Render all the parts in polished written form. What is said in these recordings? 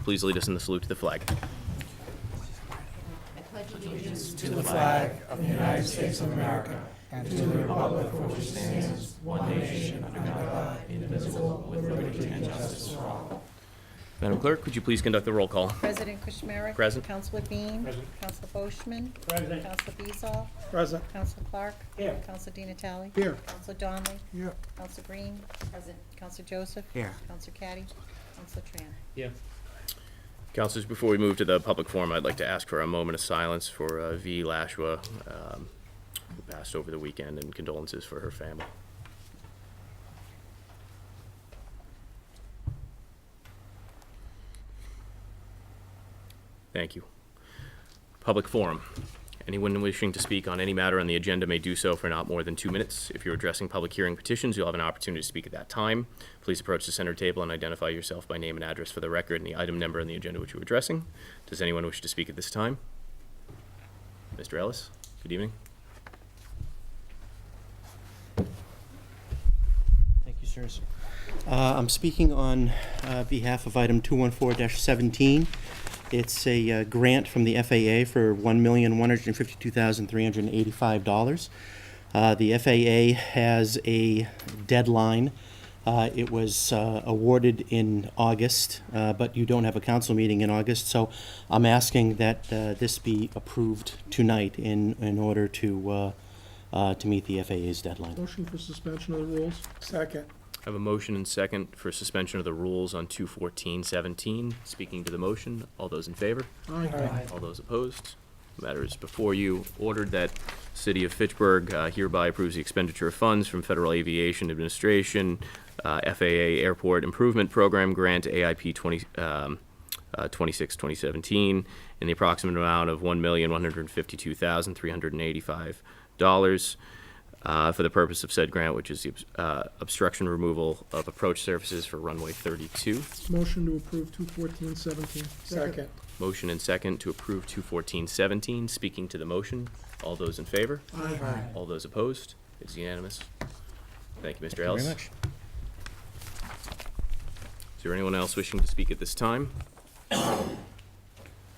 please lead us in the salute to the flag? To the flag of the United States of America and to the republic for which it stands, one nation, under God, indivisible, with liberty and justice for all. Madam Clerk, could you please conduct the roll call? President Kushmerek. Present. Councilor Bean. Present. Councilor Boishman. Present. Councilor Bezal. Present. Councilor Clark. Here. Councilor Di Natale. Here. Councilor Donnelly. Here. Councilor Green. Present. Councilor Joseph. Here. Councilor Caddy. Councilor Tran. Here. Councilors, before we move to the public forum, I'd like to ask for a moment of silence for V. Lashwa, who passed over the weekend, and condolences for her family. Thank you. Public forum. Anyone wishing to speak on any matter on the agenda may do so for not more than 2 minutes. If you're addressing public hearing petitions, you'll have an opportunity to speak at that time. Please approach the center table and identify yourself by name and address for the record and the item number on the agenda which you're addressing. Does anyone wish to speak at this time? Mr. Ellis, good evening. Thank you, sirs. I'm speaking on behalf of item 214-17. It's a grant from the FAA for $1,152,385. The FAA has a deadline. It was awarded in August, but you don't have a council meeting in August, so I'm asking that this be approved tonight in order to meet the FAA's deadline. Motion for suspension of the rules. Second. I have a motion and second for suspension of the rules on 214-17. Speaking to the motion, all those in favor? Aye. All those opposed? The matter is before you. Ordered that City of Fitchburg hereby approves the expenditure of funds from Federal Aviation Administration, FAA Airport Improvement Program Grant AIP 26-2017 in the approximate amount of $1,152,385 for the purpose of said grant, which is the obstruction removal of approach surfaces for runway 32. Motion to approve 214-17. Second. Motion and second to approve 214-17. Speaking to the motion, all those in favor? Aye. All those opposed? It's unanimous. Thank you, Mr. Thank you Ellis. very much. Is there anyone else wishing to speak at this time?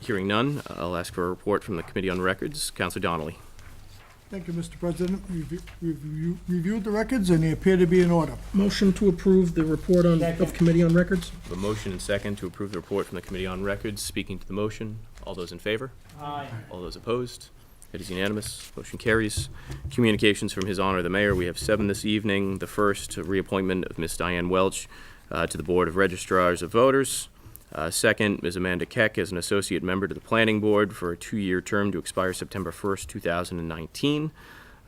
Hearing none, I'll ask for a report from the Committee on Records. Councilor Donnelly. Thank you, Mr. President. Reviewed the records, and they appear to be in order. Motion to approve the report of Committee on Records. A motion and second to approve the report from the Committee on Records. Speaking to the motion, all those in favor? Aye. All those opposed? It is unanimous. Motion carries. Communications from His Honor the Mayor. We have 7 this evening. The first, reappointment of Ms. Diane Welch to the Board of Registrars of Voters. Second, Ms. Amanda Keck as an associate member to the Planning Board for a 2-year term to expire September 1st, 2019.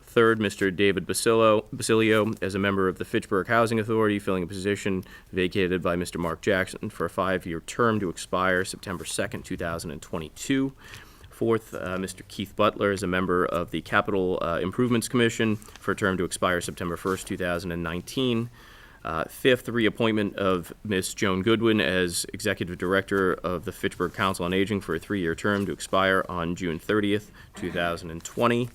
Third, Mr. David Basilio as a member of the Fitchburg Housing Authority, filling a position vacated by Mr. Mark Jackson for a 5-year term to expire September 2nd, 2022. Fourth, Mr. Keith Butler as a member of the Capital Improvements Commission for a term to expire September 1st, 2019. Fifth, reappointment of Ms. Joan Goodwin as Executive Director of the Fitchburg Council on Aging for a 3-year term to expire on June 30th, 2020.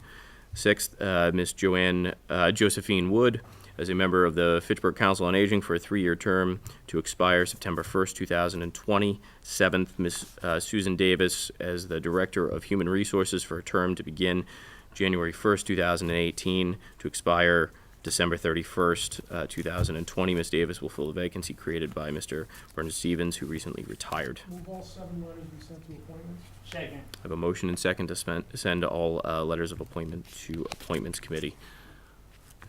Sixth, Ms. Josephine Wood as a member of the Fitchburg Council on Aging for a 3-year term to expire September 1st, 2020. Seventh, Ms. Susan Davis as the Director of Human Resources for a term to begin January 1st, 2018 to expire December 31st, 2020. Ms. Davis will fill the vacancy created by Mr. Bernard Stevens, who recently retired. Move all 7 letters be sent to appointments. Second. I have a motion and second to send all letters of appointment to Appointments Committee.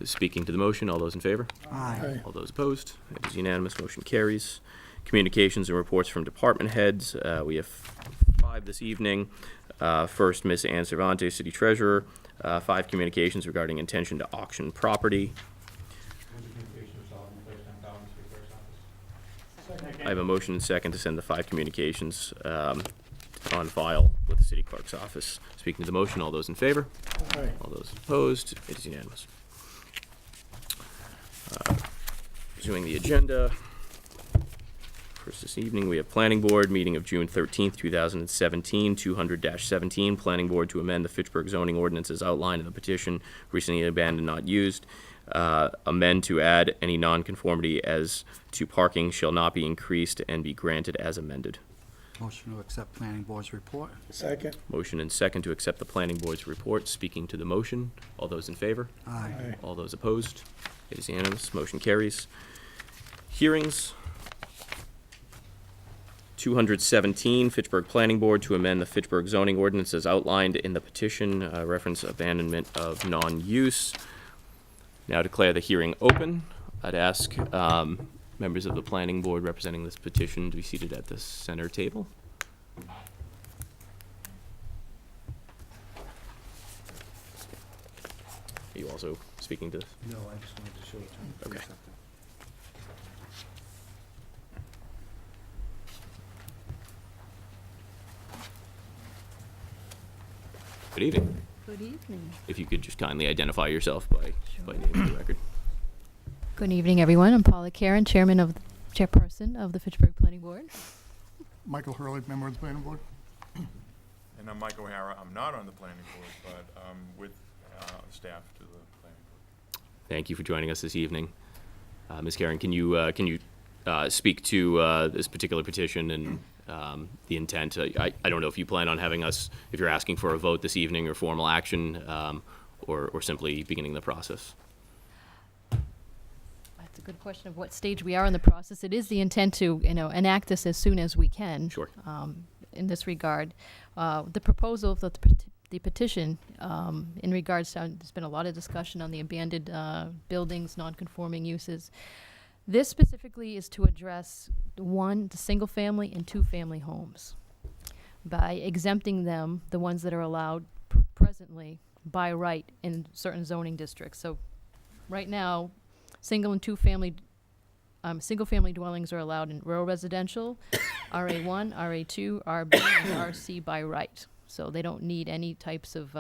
Speaking to the motion, all those in favor? Aye. All those opposed? It is unanimous. Motion carries. Communications and reports from department heads. We have 5 this evening. First, Ms. Ann Cervantes, City Treasurer. 5 communications regarding intention to auction property. I have a motion and second to send the 5 communications on file with the City Clerk's office. Speaking to the motion, all those in favor? Aye. All those opposed? It is unanimous. Resuming the agenda. First this evening, we have Planning Board meeting of June 13th, 2017, 200-17, Planning Board to amend the Fitchburg zoning ordinance as outlined in the petition recently abandoned, not used. Amend to add any nonconformity as to parking shall not be increased and be granted as amended. Motion to accept planning board's report. Second. Motion and second to accept the planning board's report. Speaking to the motion, all those in favor? Aye. All those opposed? It is unanimous. Motion carries. Hearings. 217, Fitchburg Planning Board to amend the Fitchburg zoning ordinance as outlined in the petition, reference abandonment of non-use. Now declare the hearing open. I'd ask members of the planning board representing this petition to be seated at the center table. Are you also speaking to this? No, I just wanted to show it to him. Okay. Good evening. Good evening. If you could just kindly identify yourself by name for the record. Good evening, everyone. I'm Paula Karen, chairperson of the Fitchburg Planning Board. Michael Hurley, member of the planning board. And I'm Mike O'Hara. I'm not on the planning board, but I'm with staff to the planning board. Thank you for joining us this evening. Ms. Karen, can you speak to this particular petition and the intent? I don't know if you plan on having us, if you're asking for a vote this evening or formal action, or simply beginning the process. That's a good question of what stage we are in the process. It is the intent to, enact this as soon as we can. Sure. In this regard, the proposal of the petition, in regards to, there's been a lot of discussion on the abandoned buildings, non-conforming uses. This specifically is to address the single-family and two-family homes by exempting them, the ones that are allowed presently by right in certain zoning districts. So right now, single and two-family, single-family dwellings are allowed in rural residential, RA1, RA2, RB, and RC by right. So they don't need any types of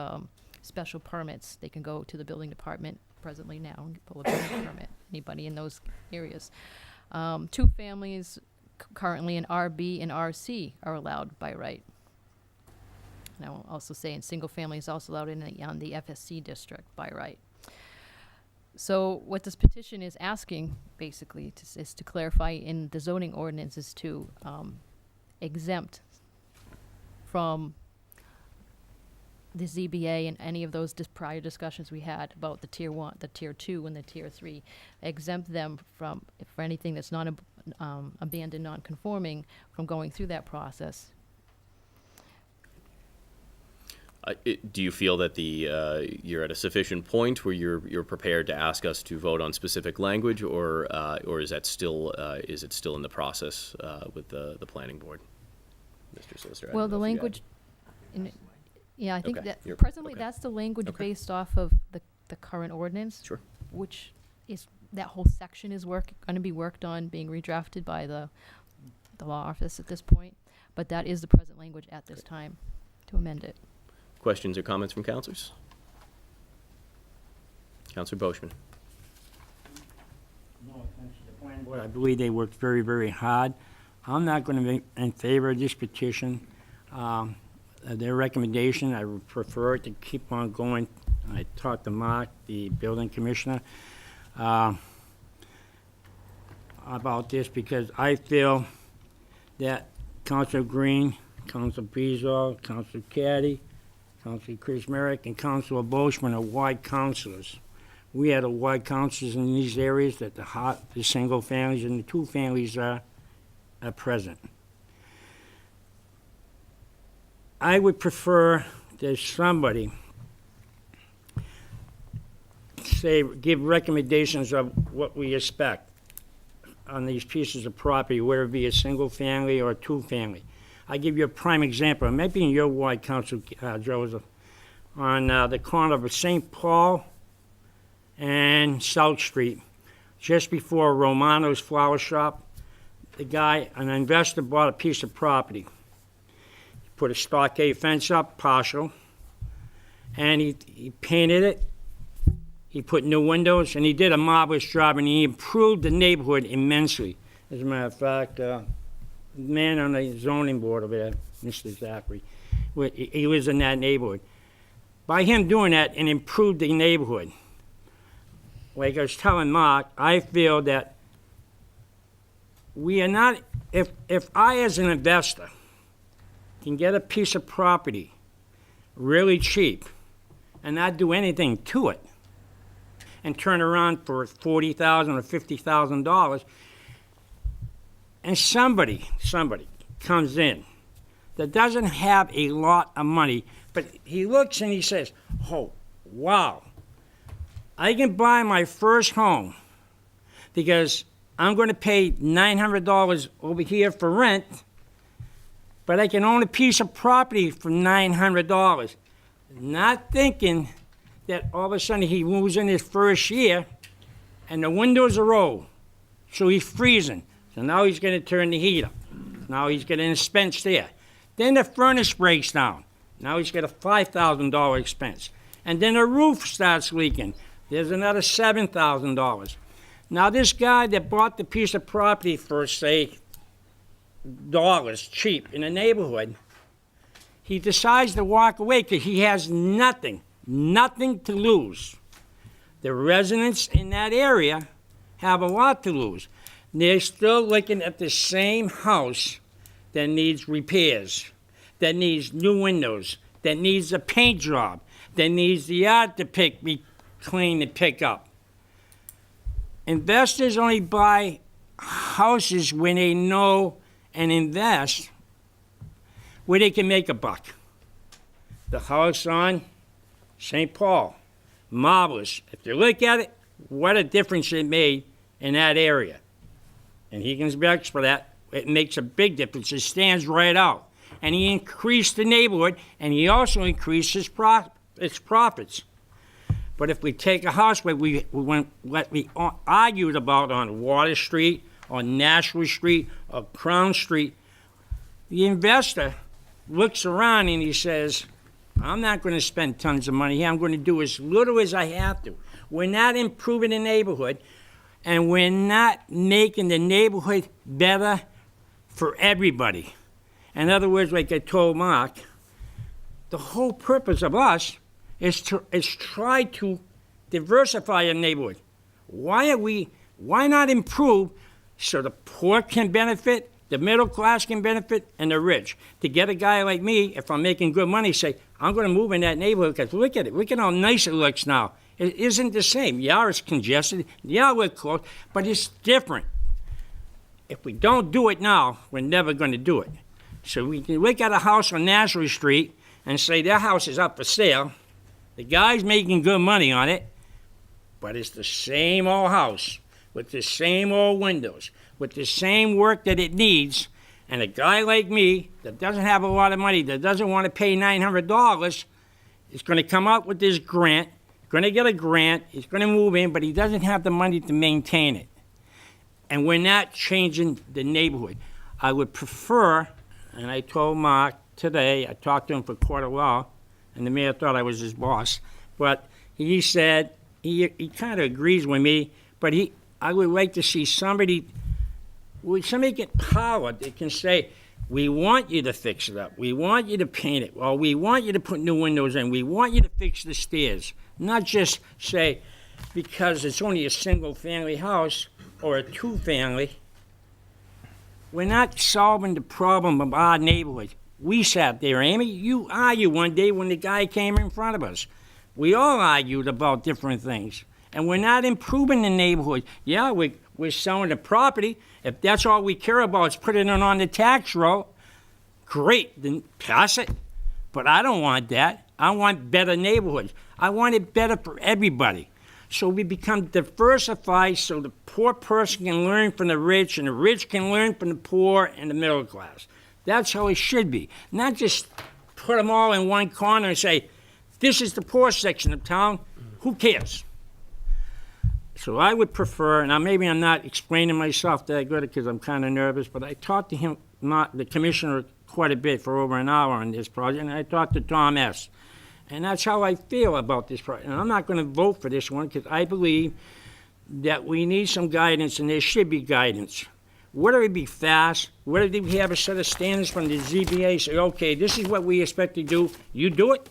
special permits. They can go to the building department presently now and pull a building permit, anybody in those areas. Two families currently in RB and RC are allowed by right. And I will also say in single family is also allowed on the FSC district by right. So what this petition is asking basically is to clarify in the zoning ordinance is to exempt from the ZBA and any of those prior discussions we had about the tier 1, the tier 2, and the tier 3, exempt them for anything that's not abandoned, non-conforming, from going through that process. Do you feel that you're at a sufficient point where you're prepared to ask us to vote on specific language, or is it still in the process with the planning board, Mr. Solicitor? I Well, don't the know if you language, I think Okay, that presently okay. that's the language Okay. based off of the current ordinance. Sure. Which is, that whole section is going to be worked on, being redrafted by the law office at this point. But that is the present language at this time to amend it. Questions or comments from counselors? Counselor Boishman. No offense to the planning board, I believe they worked very, very hard. I'm not going to be in favor of this petition. Their recommendation, I would prefer it to keep on going. I talked to Mark, the building commissioner, about this because I feel that Councilor Green, Councilor Beazall, Councilor Caddy, Councilor Chris Merrick, and Councilor Boishman are ward councilors. We had a ward councilors in these areas that the single families and the two families are present. I would prefer that somebody give recommendations of what we expect on these pieces of property, whether it be a single family or a two family. I give you a prime example. It might be in your ward, Council Joseph, on the corner of St. Paul and South Street, just before Romano's Flower Shop. An investor bought a piece of property. He put a stockade fence up, partial, and he painted it. He put new windows, and he did a marvelous job, and he improved the neighborhood immensely. As a matter of fact, the man on the zoning board over there, Mr. Zachary, he lives in that neighborhood. By him doing that, and improved the neighborhood, like I was telling Mark, I feel that we are not, if I as an investor can get a piece of property really cheap and not do anything to it and turn around for $40,000 or $50,000, and somebody comes in that doesn't have a lot of money, but he looks and he says, oh, wow, I can buy my first home because I'm going to pay $900 over here for rent, but I can own a piece of property for $900. Not thinking that all of a sudden he moves in his first year and the windows are old, so he's freezing. So now he's going to turn the heat up. Now he's getting an expense there. Then the furnace breaks down. Now he's got a $5,000 expense. And then the roof starts leaking. There's another $7,000. Now this guy that bought the piece of property for, say, dollars cheap in the neighborhood, he decides to walk away because he has nothing to lose. The residents in that area have a lot to lose. They're still looking at the same house that needs repairs, that needs new windows, that needs a paint job, that needs the yard to be clean and pick up. Investors only buy houses when they know and invest where they can make a buck. The house on St. Paul, marvelous. If you look at it, what a difference it made in that area. And he can vouch for that. It makes a big difference. It stands right out. And he increased the neighborhood, and he also increased its profits. But if we take a house where we argued about on Water Street, on Nashua Street, or Crown Street, the investor looks around and he says, I'm not going to spend tons of money here. I'm going to do as little as I have to. We're not improving the neighborhood, and we're not making the neighborhood better for everybody. In other words, like I told Mark, the whole purpose of us is try to diversify a neighborhood. Why not improve so the poor can benefit, the middle class can benefit, and the rich? To get a guy like me, if I'm making good money, say, I'm going to move in that neighborhood because look at it. Look at how nice it looks now. It isn't the same. Yeah, it's congested. Yeah, we're close, but it's different. If we don't do it now, we're never going to do it. So we can look at a house on Nashua Street and say their house is up for sale. The guy's making good money on it, but it's the same old house with the same old windows, with the same work that it needs. And a guy like me that doesn't have a lot of money, that doesn't want to pay $900, is going to come up with this grant, going to get a grant, he's going to move in, but he doesn't have the money to maintain it. And we're not changing the neighborhood. I would prefer, and I told Mark today, I talked to him for quite a while, and the mayor thought I was his boss, but he said, he kind of agrees with me, but I would like to see somebody get power that can say, we want you to fix it up, we want you to paint it, or we want you to put new windows in, we want you to fix the stairs. Not just say, because it's only a single-family house or a two-family, we're not solving the problem of our neighborhood. We sat there, Amy, you argued one day when the guy came in front of us. We all argued about different things, and we're not improving the neighborhood. Yeah, we're selling the property. If that's all we care about is putting it on the tax roll, great, then pass it. But I don't want that. I want better neighborhoods. I want it better for everybody. So we become diversified so the poor person can learn from the rich and the rich can learn from the poor and the middle class. That's how it should be. Not just put them all in one corner and say, this is the poor section of town, who cares? So I would prefer, and maybe I'm not explaining myself that good because I'm kind of nervous, but I talked to him, the commissioner, quite a bit for over an hour on this project, and I talked to Tom S. And that's how I feel about this project. And I'm not going to vote for this one because I believe that we need some guidance, and there should be guidance. Whether it be fast, whether we have a set of standards from the ZBA, say, okay, this is what we expect to do, you do it,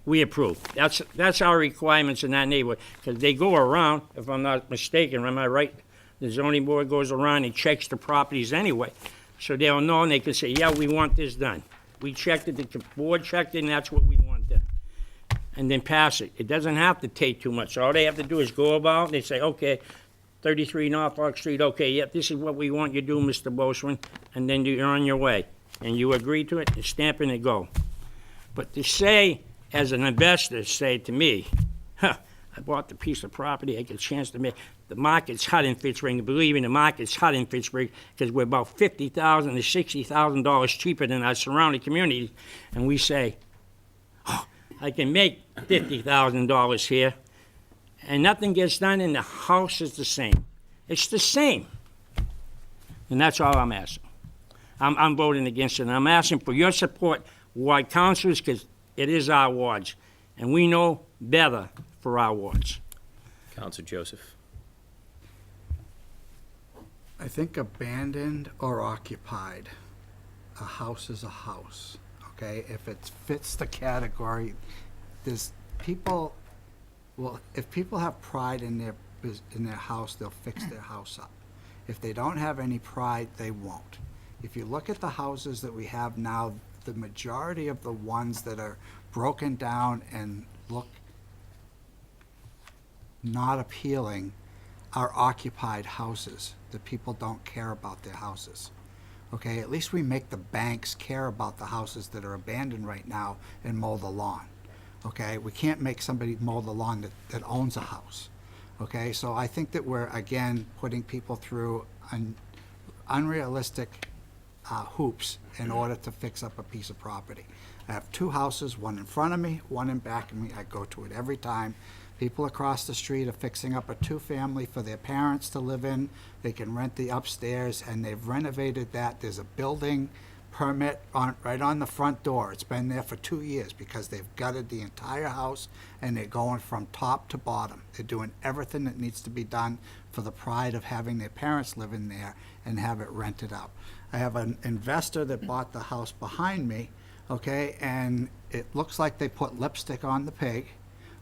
we approve. That's our requirements in that neighborhood, because they go around, if I'm not mistaken, am I right? The zoning board goes around and checks the properties anyway. So they'll know and they can say, yeah, we want this done. We checked it, the board checked it, and that's what we want done. And then pass it. It doesn't have to take too much. All they have to do is go about, they say, okay, 33 Norfolk Street, okay, yep, this is what we want you to do, Mr. Boschman, and then you're on your way. And you agree to it, you stamp it and go. But to say, as an investor, say to me, huh, I bought the piece of property, I get a chance to make, the market's hot in Fitchburg, believe me, the market's hot in Fitchburg, because we're about $50,000 to $60,000 cheaper than our surrounding communities, and we say, oh, I can make $50,000 here, and nothing gets done, and the house is the same. It's the same. And that's all I'm asking. I'm voting against it, and I'm asking for your support, ward councilors, because it is our wards, and we know better for our wards. Counselor Joseph. I think abandoned or occupied, a house is a house, okay? If it fits the category, there's people, well, if people have pride in their house, they'll fix their house up. If they don't have any pride, they won't. If you look at the houses that we have now, the majority of the ones that are broken down and look not appealing are occupied houses, that people don't care about their houses. Okay, at least we make the banks care about the houses that are abandoned right now and mow the lawn. Okay, we can't make somebody mow the lawn that owns a house. Okay, so I think that we're, again, putting people through unrealistic hoops in order to fix up a piece of property. I have two houses, one in front of me, one in back of me. I go to it every time. People across the street are fixing up a two-family for their parents to live in. They can rent the upstairs, and they've renovated that. There's a building permit right on the front door. It's been there for 2 years because they've gutted the entire house, and they're going from top to bottom. They're doing everything that needs to be done for the pride of having their parents live in there and have it rented out. I have an investor that bought the house behind me, okay, and it looks like they put lipstick on the pig,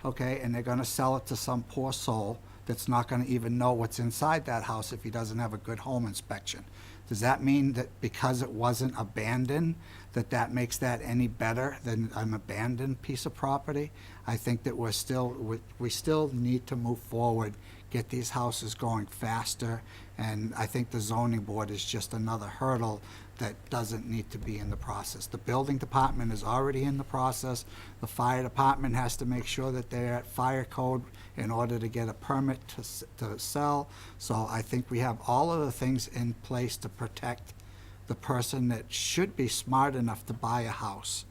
okay, and they're gonna sell it to some poor soul that's not gonna even know what's inside that house if he doesn't have a good home inspection. Does that mean that because it wasn't abandoned, that makes that any better than an abandoned piece of property? I think that we still need to move forward, get these houses going faster, and I think the zoning board is just another hurdle that doesn't need to be in the process. The building department is already in the process. The fire department has to make sure that they're at fire code in order to get a permit to sell. So I think we have all of the things in place to protect the person that should be smart enough to buy a house,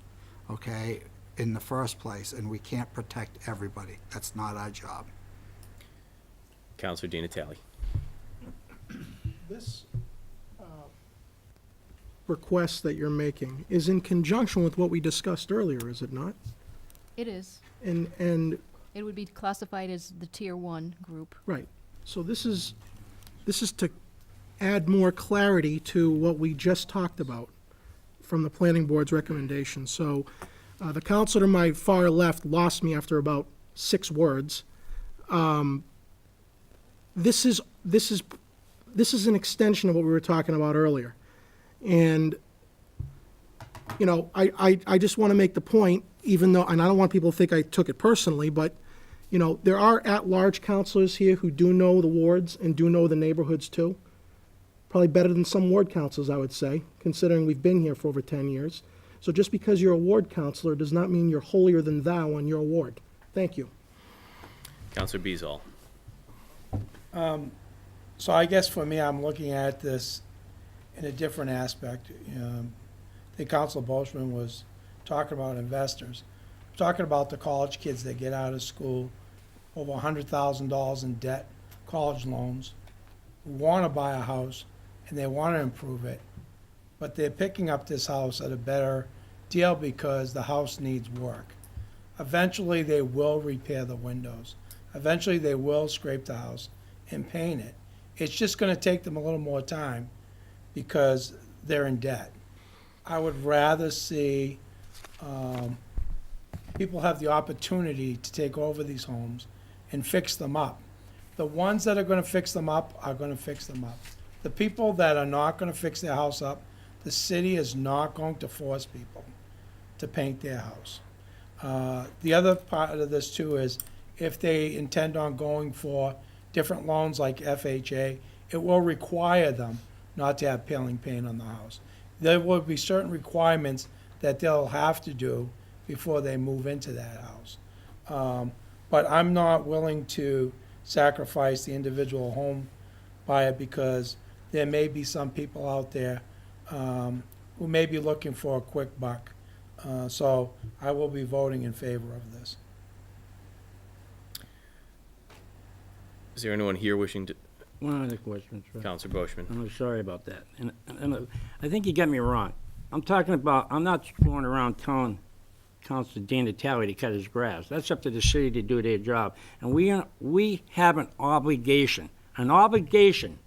okay, in the first place, and we can't protect everybody. That's not our job. Counselor Di Natale. This request that you're making is in conjunction with what we discussed earlier, is it not? It is. And It would be classified as the Tier 1 group. right, so this is to add more clarity to what we just talked about from the planning board's recommendation. So the counselor to my far left lost me after about 6 words. This is an extension of what we were talking about earlier. And, you know, I just want to make the point, even though, and I don't want people to think I took it personally, but, you know, there are at-large counselors here who do know the wards and do know the neighborhoods too. Probably better than some ward counselors, I would say, considering we've been here for over 10 years. So just because you're a ward counselor does not mean you're holier than thou on your ward. Thank you. Counselor Beazall. So I guess for me, I'm looking at this in a different aspect. I think Council Boschman was talking about investors. I'm talking about the college kids that get out of school, over $100,000 in debt, college loans, who want to buy a house and they want to improve it, but they're picking up this house at a better deal because the house needs work. Eventually, they will repair the windows. Eventually, they will scrape the house and paint it. It's just going to take them a little more time because they're in debt. I would rather see people have the opportunity to take over these homes and fix them up. The ones that are going to fix them up are going to fix them up. The people that are not going to fix their house up, The city is not going to force people to paint their house. The other part of this too is if they intend on going for different loans like FHA, it will require them not to have peeling paint on the house. There will be certain requirements that they'll have to do before they move into that house. But I'm not willing to sacrifice the individual home buyer because there may be some people out there who may be looking for a quick buck. So I will be voting in favor of this. Is there anyone here wishing to, One other question, sir. Counselor Boishman? I'm sorry about that. And I think you got me wrong. I'm talking about, I'm not going around telling Councilor Dean Natale to cut his grass. That's up to the city to do their job. And we have an obligation to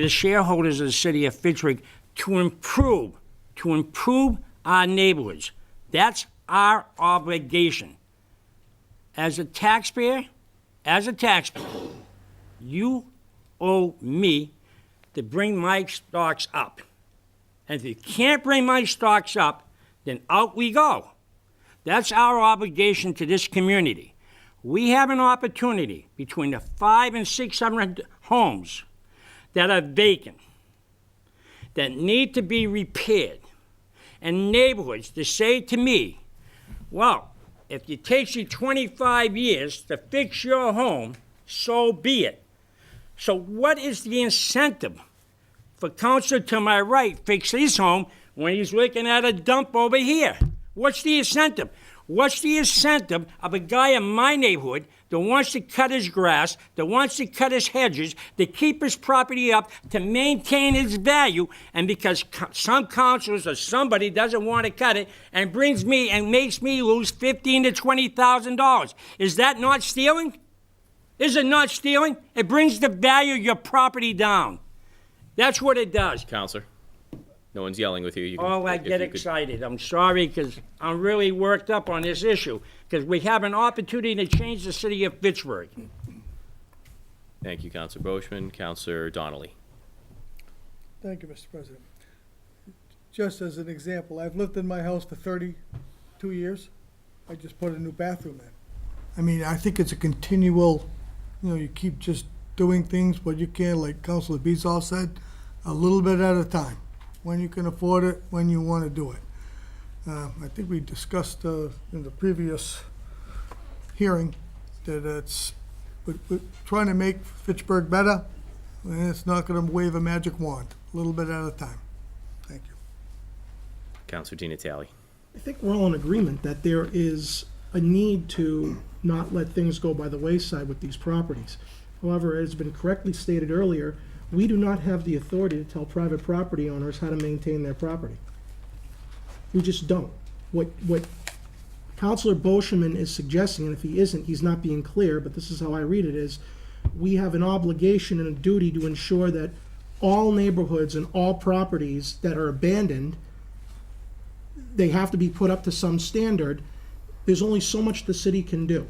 the shareholders of the city of Fitchburg to improve our neighborhoods. That's our obligation. As a taxpayer, you owe me to bring my stocks up. And if you can't bring my stocks up, then out we go. That's our obligation to this community. We have an opportunity between the 500 and 600 homes that are vacant, that need to be repaired, and neighborhoods to say to me, well, if it takes you 25 years to fix your home, so be it. So what is the incentive for Counselor to my right fix his home when he's looking at a dump over here? What's the incentive? What's the incentive of a guy in my neighborhood that wants to cut his grass, that wants to cut his hedges, to keep his property up, to maintain its value, and because some councilors or somebody doesn't want to cut it and brings me and makes me lose $15,000 to $20,000? Is that not stealing? Is it not stealing? It brings the value of your property down. That's what it does. Counselor, no one's yelling with you. You can- Oh, I if get you could- excited. I'm sorry, because I'm really worked up on this issue, because we have an opportunity to change the city of Pittsburgh. Thank you, Counselor Boishman. Counselor Donnelly. Thank you, Mr. President. Just as an example, I've lived in my house for 32 years. I just put a new bathroom in. I mean, I think it's a continual, you keep just doing things, but you can't, like Councilor Bezal said, a little bit at a time. When you can afford it, when you want to do it. I think we discussed in the previous hearing that we're trying to make Fitchburg better, and it's not going to wave a magic wand, a little bit at a time. Thank you. Counselor Di Natale. I think we're all in agreement that there is a need to not let things go by the wayside with these properties. However, as has been correctly stated earlier, we do not have the authority to tell private property owners how to maintain their property. We just don't. What Councilor Boishman is suggesting, and if he isn't, he's not being clear, but this is how I read it, is we have an obligation and a duty to ensure that all neighborhoods and all properties that are abandoned, they have to be put up to some standard. There's only so much the city can do.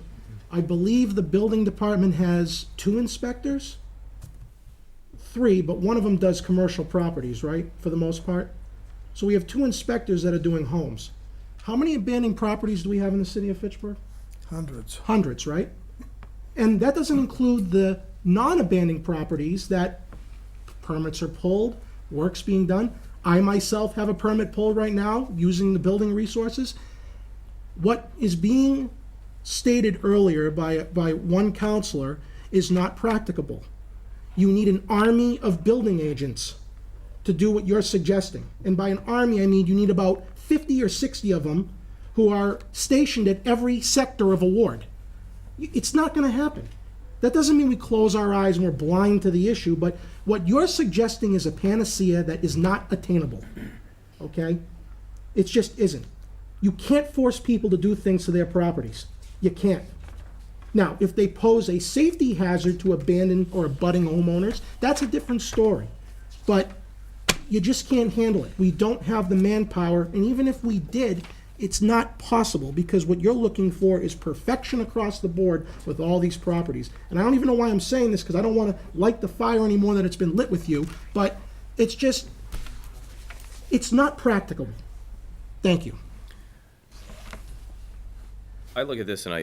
I believe the building department has 2 inspectors? 3, but one of them does commercial properties, right, for the most part? So we have 2 inspectors that are doing homes. How many abandoned properties do we have in the city of Fitchburg? Hundreds. Hundreds, right? And that doesn't include the non-abandoned properties that permits are pulled, work's being done. I myself have a permit pulled right now using the building resources. What is being stated earlier by one counselor is not practicable. You need an army of building agents to do what you're suggesting. And by an army, I mean you need about 50 or 60 of them who are stationed at every sector of a ward. It's not going to happen. That doesn't mean we close our eyes and we're blind to the issue, but what you're suggesting is a panacea that is not attainable, okay? It just isn't. You can't force people to do things to their properties. You can't. Now, if they pose a safety hazard to abandoned or abutting homeowners, that's a different story. But you just can't handle it. We don't have the manpower, and even if we did, it's not possible because what you're looking for is perfection across the board with all these properties. And I don't even know why I'm saying this because I don't want to light the fire any more than it's been lit with you, but it's just, It's not practicable. Thank you. I look at this and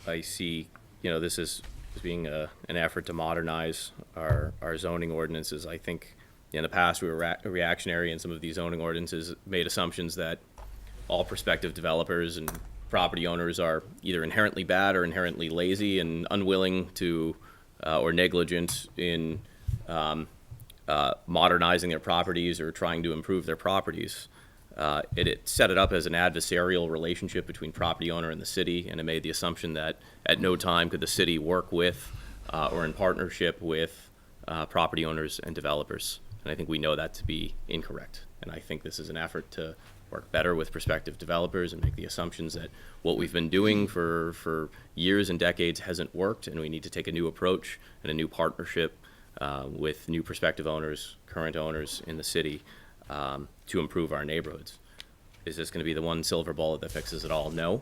I see, this as being an effort to modernize our zoning ordinances. I think in the past we were reactionary, and some of these zoning ordinances made assumptions that all prospective developers and property owners are either inherently bad or inherently lazy and unwilling to or negligent in modernizing their properties or trying to improve their properties. It set it up as an adversarial relationship between property owner and the city, and it made the assumption that at no time could the city work with or in partnership with property owners and developers. And I think we know that to be incorrect. And I think this is an effort to work better with prospective developers and make the assumptions that what we've been doing for years and decades hasn't worked, and we need to take a new approach and a new partnership with new prospective owners, current owners in the city to improve our neighborhoods. Is this going to be the one silver bullet that fixes it all? No.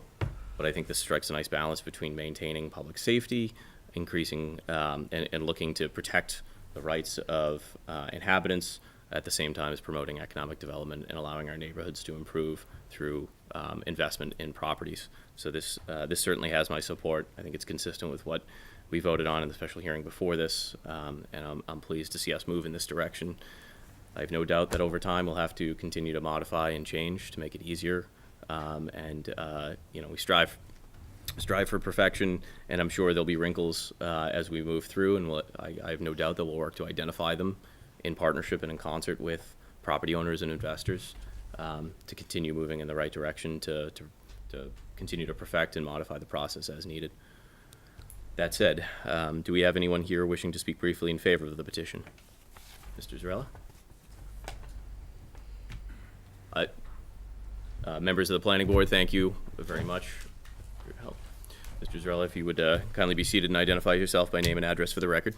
But I think this strikes a nice balance between maintaining public safety, increasing and looking to protect the rights of inhabitants, at the same time as promoting economic development and allowing our neighborhoods to improve through investment in properties. So this certainly has my support. I think it's consistent with what we voted on in the special hearing before this, and I'm pleased to see us move in this direction. I have no doubt that over time we'll have to continue to modify and change to make it easier, we strive for perfection, and I'm sure there'll be wrinkles as we move through, and I have no doubt that we'll work to identify them in partnership and in concert with property owners and investors to continue moving in the right direction to continue to perfect and modify the process as needed. That said, do we have anyone here wishing to speak briefly in favor of the petition? Mr. Zarella? Members of the planning board, thank you very much for your help. Mr. Zarella, if you would kindly be seated and identify yourself by name and address for the record.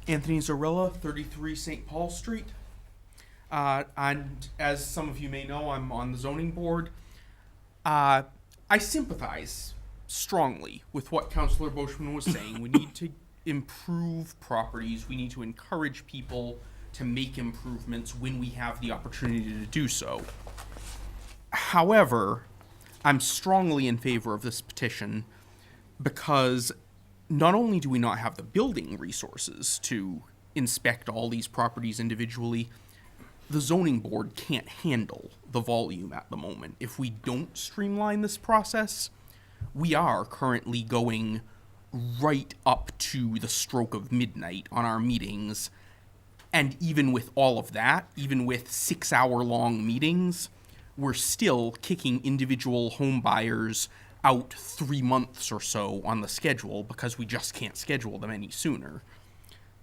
Anthony Zarella, 33 St. Paul Street. And as some of you may know, I'm on the zoning board. I sympathize strongly with what Councillor Boschman was saying. We need to improve properties. We need to encourage people to make improvements when we have the opportunity to do so. However, I'm strongly in favor of this petition because not only do we not have the building resources to inspect all these properties individually, the zoning board can't handle the volume at the moment. If we don't streamline this process, we are currently going right up to the stroke of midnight on our meetings. And even with all of that, even with 6-hour-long meetings, we're still kicking individual home buyers out 3 months or so on the schedule because we just can't schedule them any sooner.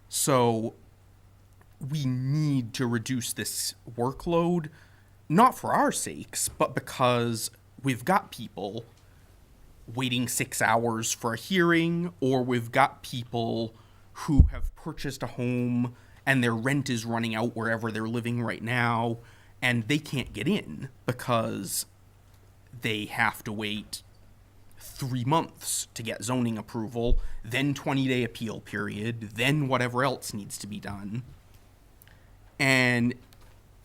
So we need to reduce this workload, not for our sakes, but because we've got people waiting 6 hours for a hearing, or we've got people who have purchased a home and their rent is running out wherever they're living right now, and they can't get in because they have to wait 3 months to get zoning approval, then 20-day appeal period, then whatever else needs to be done. And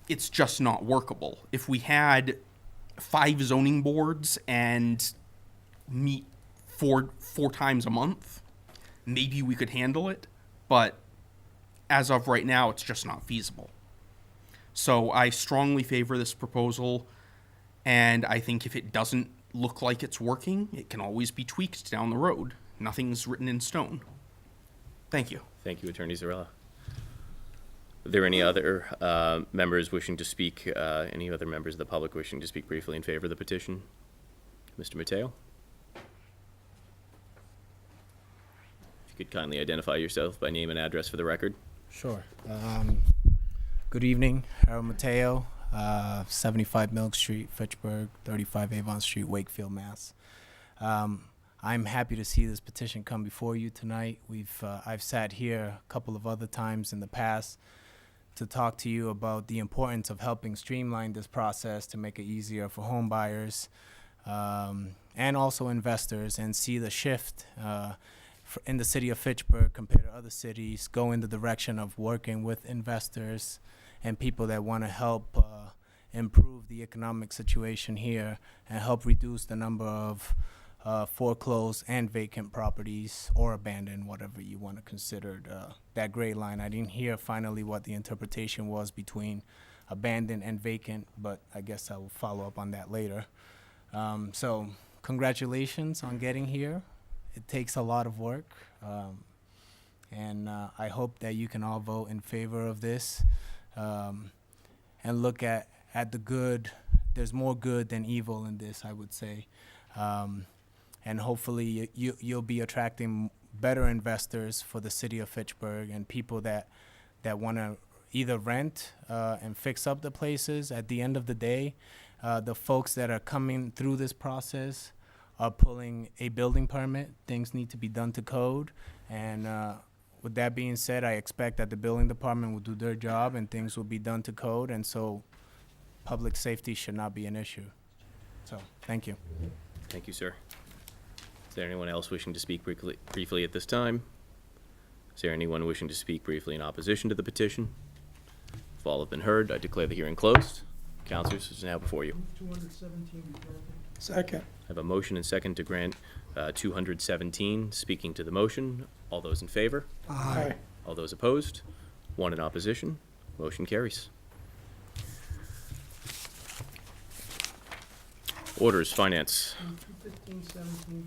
it's just not workable. If we had 5 zoning boards and meet four times a month, maybe we could handle it, but as of right now, it's just not feasible. So I strongly favor this proposal, and I think if it doesn't look like it's working, it can always be tweaked down the road. Nothing's written in stone. Thank you. Thank you, Attorney Zarella. Are there any other members wishing to speak, any other members of the public wishing to speak briefly in favor of the petition? Mr. Mateo? If you could kindly identify yourself by name and address for the record. Sure. Good evening, Harold Mateo, 75 Milk Street, Fitchburg, 35 Avon Street, Wakefield, Mass. I'm happy to see this petition come before you tonight. I've sat here a couple of other times in the past to talk to you about the importance of helping streamline this process to make it easier for home buyers and also investors, and see the shift in the city of Fitchburg compared to other cities go in the direction of working with investors and people that want to help improve the economic situation here and help reduce the number of foreclosed and vacant properties or abandoned, whatever you want to consider that gray line. I didn't hear finally what the interpretation was between abandoned and vacant, but I guess I will follow up on that later. So congratulations on getting here. It takes a lot of work, and I hope that you can all vote in favor of this and look at the good. There's more good than evil in this, I would say. And hopefully you'll be attracting better investors for the city of Fitchburg and people that want to either rent and fix up the places. At the end of the day, the folks that are coming through this process are pulling a building permit. Things need to be done to code. And with that being said, I expect that the building department will do their job and things will be done to code. And so public safety should not be an issue. So, thank you. Thank you, sir. Is there anyone else wishing to speak briefly at this time? Is there anyone wishing to speak briefly in opposition to the petition? If all have been heard, I declare the hearing closed. Councilors, this is now before you. 217 be granted. Second. I have a motion and second to grant 217. Speaking to the motion, all those in favor? Aye. All those opposed? One in opposition. Motion carries. Orders, finance. 215-17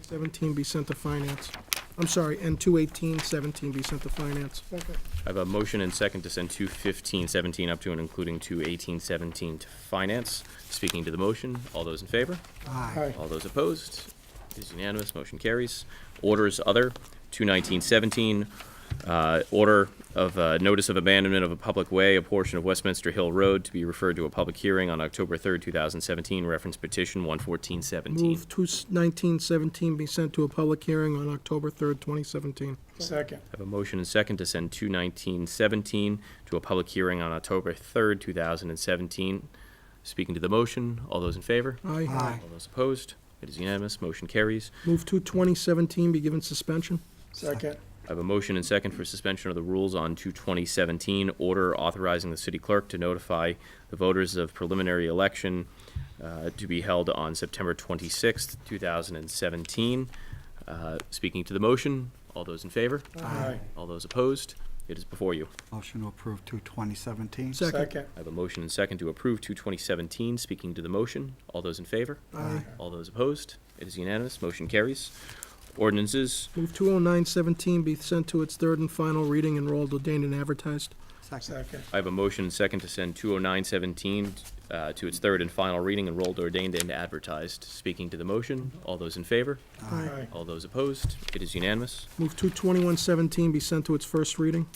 through 217-17 be sent to finance. I'm sorry, and 218-17 be sent to finance. Second. I have a motion and second to send 215-17 up to and including 218-17 to finance. Speaking to the motion, all those in favor? Aye. All those opposed? It is unanimous. Motion carries. Orders, other. 219-17. Order of notice of abandonment of a public way, a portion of Westminster Hill Road, to be referred to a public hearing on October 3rd, 2017. Reference petition 11417. Move 219-17 be sent to a public hearing on October 3rd, 2017. Second. I have a motion and second to send 219-17 to a public hearing on October 3rd, 2017. Speaking to the motion, all those in favor? Aye. All those opposed? It is unanimous. Motion carries. Move 220-17 be given suspension. Second. I have a motion and second for suspension of the rules on 22017, order authorizing the city clerk to notify the voters of preliminary election to be held on September 26th, 2017. Speaking to the motion, all those in favor? Aye. All those opposed? It is before you. Motion to approve 22017. Second. I have a motion and second to approve 22017. Speaking to the motion, all those in favor? Aye. All those opposed? It is unanimous. Motion carries. Ordinances. Move 209-17 be sent to its third and final reading, enrolled, ordained, and advertised. Second. I have a motion and second to send 20917 to its third and final reading, enrolled, ordained, and advertised. Speaking to the motion, all those in favor? Aye. All those opposed? It is unanimous. Move 221-17 be sent to its first reading.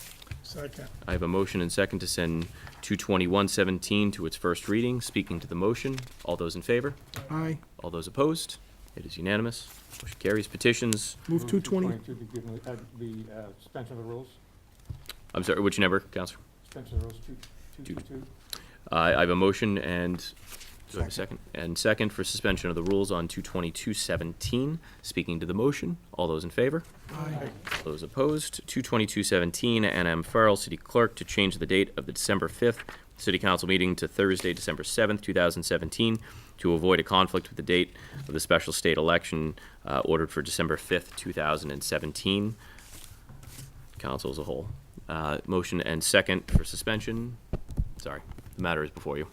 Second. I have a motion and second to send 22117 to its first reading. Speaking to the motion, all those in favor? Aye. All those opposed? It is unanimous. Motion carries. Petitions. Move 220. To be given the suspension of the rules, I'm sorry, which number, Counselor? suspension of the rules, 222. I have a motion and, do I have a second? And second for suspension of the rules on 22217. Speaking to the motion, all those in favor? Aye. All those opposed? 22217, Anna M. Farrell, City Clerk, to change the date of the December 5th City Council meeting to Thursday, December 7th, 2017, to avoid a conflict with the date of the special state election ordered for December 5th, 2017. Council as a whole. Motion and second for suspension. Sorry, the matter is before you.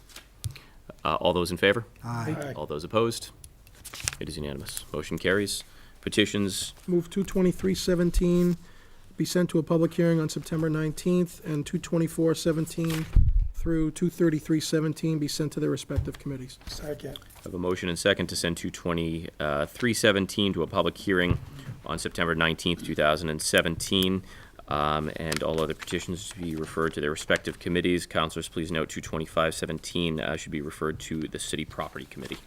All those in favor? Aye. All those opposed? It is unanimous. Motion carries. Petitions. Move 223-17 be sent to a public hearing on September 19th, and 224-17 through 233-17 be sent to their respective committees. Second. I have a motion and second to send 22317 to a public hearing on September 19th, 2017, and all other petitions to be referred to their respective committees. Councilors, please note 22517 should be referred to the City Property Committee.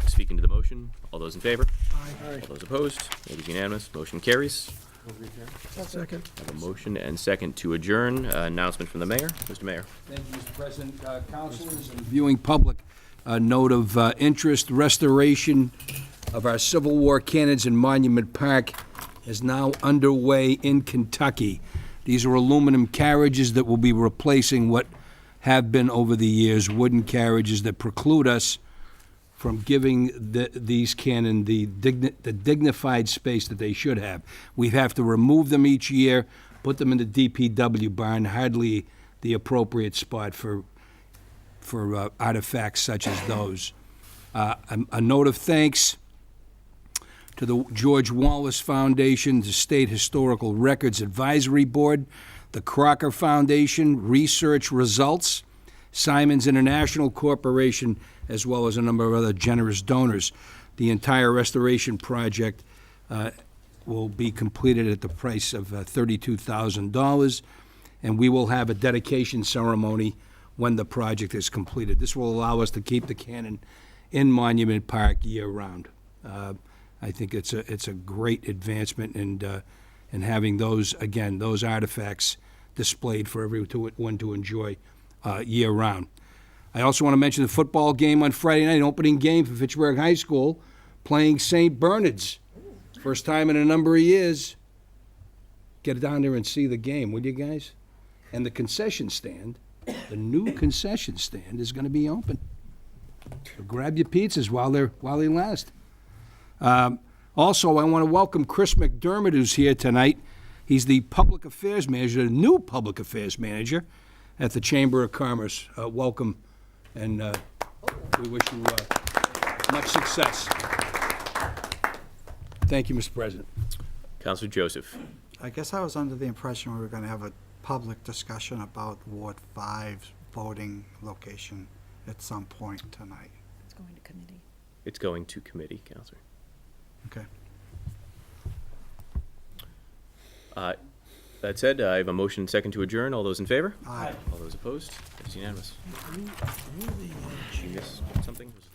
Speaking to the motion, all those in favor? Aye. All those opposed? It is unanimous. Motion carries. Second. I have a motion and second to adjourn. Announcement from the mayor. Mr. Mayor. Thank you, Mr. President. Councilors and viewing public, note of interest, restoration of our Civil War cannons in Monument Park is now underway in Kentucky. These are aluminum carriages that will be replacing what have been over the years wooden carriages that preclude us from giving these cannon the dignified space that they should have. We have to remove them each year, put them in the DPW barn, hardly the appropriate spot for artifacts such as those. A note of thanks to the George Wallace Foundation, the State Historical Records Advisory Board, the Crocker Foundation, Research Results, Simons International Corporation, as well as a number of other generous donors. The entire restoration project will be completed at the price of $32,000, and we will have a dedication ceremony when the project is completed. This will allow us to keep the cannon in Monument Park year-round. I think it's a great advancement in having those artifacts displayed for everyone to enjoy year-round. I also want to mention the football game on Friday night, opening game for Fitchburg High School, playing St. Bernard's. First time in a number of years. Get down there and see the game, will you guys? And the concession stand, the new concession stand is going to be open. So grab your pizzas while they last. Also, I want to welcome Chris McDermott, who's here tonight. He's the public affairs manager, the new public affairs manager at the Chamber of Commerce. Welcome, and we wish you much success. Thank you, Mr. President. Counselor Joseph. I guess I was under the impression we were going to have a public discussion about Ward 5's voting location at some point tonight. It's going to committee. It's going to committee, Counselor. Okay. That said, I have a motion and second to adjourn. All those in favor? Aye. All those opposed? It's unanimous. Did you miss something? Was it